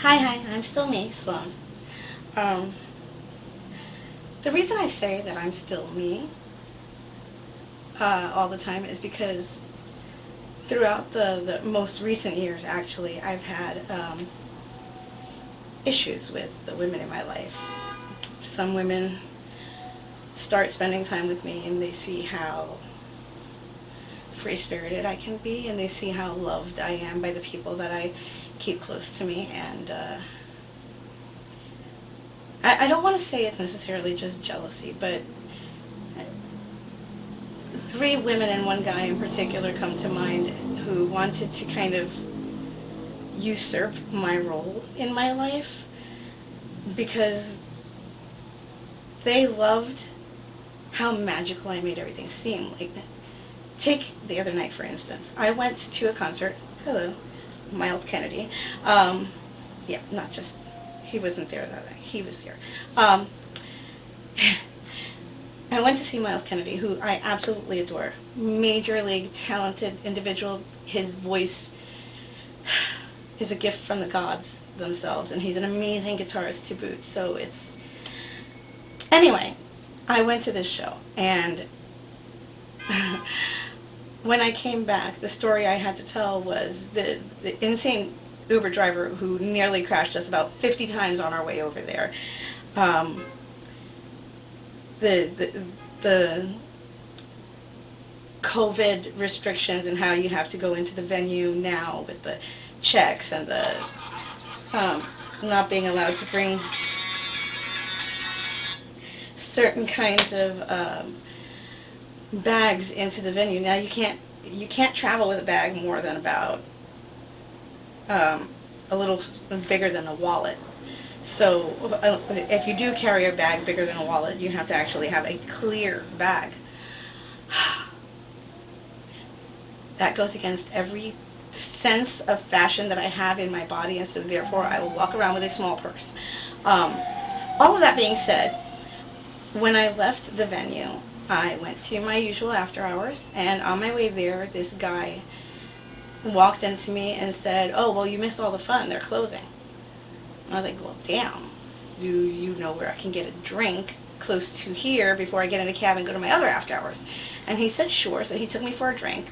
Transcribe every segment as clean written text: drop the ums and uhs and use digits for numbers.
Hi, I'm still me, Sloan. Um, the reason I say that I'm still me all the time is because throughout the most recent years, actually, I've had issues with the women in my life. Some women start spending time with me and they see how free-spirited I can be, and they see how loved I am by the people that I keep close to me, and I don't want to say it's necessarily just jealousy, but three women and one guy in particular come to mind who wanted to kind of usurp my role in my life because they loved how magical I made everything seem. Like, take the other night, for instance. I went to a concert. Hello, Miles Kennedy. Yeah, not just, he wasn't there that night. He was there. I went to see Miles Kennedy, who I absolutely adore. Major league talented individual. His voice is a gift from the gods themselves, and he's an amazing guitarist to boot. So it's... Anyway, I went to this show, and when I came back, the story I had to tell was the insane Uber driver who nearly crashed us about 50 times on our way over there. The COVID restrictions and how you have to go into the venue now with the checks and the not being allowed to bring certain kinds of bags into the venue. Now you can't travel with a bag more than about a little bigger than a wallet. So if you do carry a bag bigger than a wallet, you have to actually have a clear bag. That goes against every sense of fashion that I have in my body, and so therefore I will walk around with a small purse. All of that being said, when I left the venue, I went to my usual after hours, and on my way there, this guy walked into me and said, "Oh, well, you missed all the fun. They're closing." I was like, well, damn, do you know where I can get a drink close to here before I get in a cab and go to my other after hours? And he said, sure. So he took me for a drink,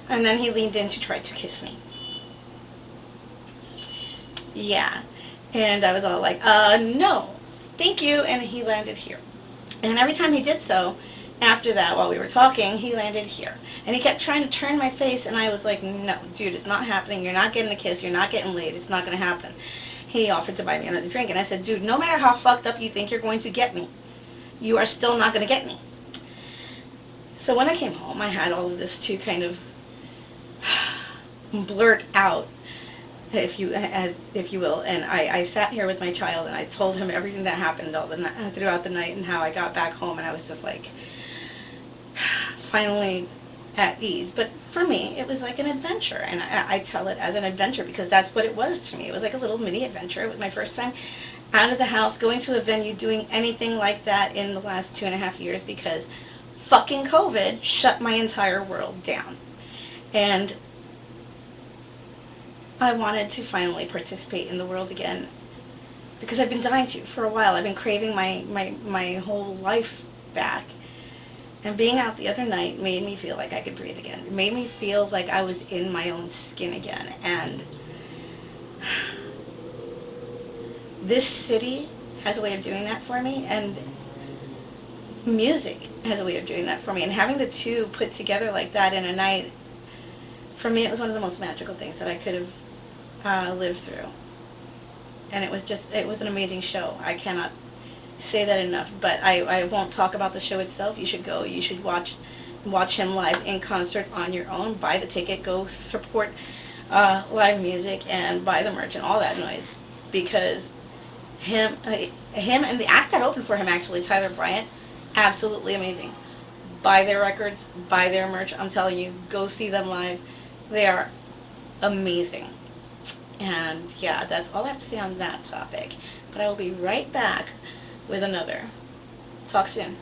and then he leaned in to try to kiss me. Yeah. And I was all like, no, thank you. And he landed here. And every time he did so, after that, while we were talking, he landed here. And he kept trying to turn my face, and I was like, no, dude, it's not happening. You're not getting a kiss. You're not getting laid. It's not going to happen. He offered to buy me another drink, and I said, dude, no matter how fucked up you think you're going to get me, you are still not going to get me. So when I came home, I had all of this to kind of blurt out, if you will, and I sat here with my child, and I told him everything that happened throughout the night and how I got back home, and I was just like, finally at ease. But for me, it was like an adventure, and I tell it as an adventure because that's what it was to me. It was like a little mini adventure. It was my first time out of the house, going to a venue, doing anything like that in the last 2.5 years because fucking COVID shut my entire world down. And I wanted to finally participate in the world again because I've been dying to for a while. I've been craving my whole life back. And being out the other night made me feel like I could breathe again. It made me feel like I was in my own skin again. And this city has a way of doing that for me, and music has a way of doing that for me. And having the two put together like that in a night, for me, it was one of the most magical things that I could have lived through. And it was an amazing show. I cannot say that enough, but I won't talk about the show itself. You should go. You should watch him live in concert on your own. Buy the ticket. Go support live music and buy the merch and all that noise, because him and the act that opened for him, actually, Tyler Bryant, absolutely amazing. Buy their records, buy their merch. I'm telling you, go see them live. They are amazing. And yeah, that's all I have to say on that topic. But I will be right back with another. Talk soon.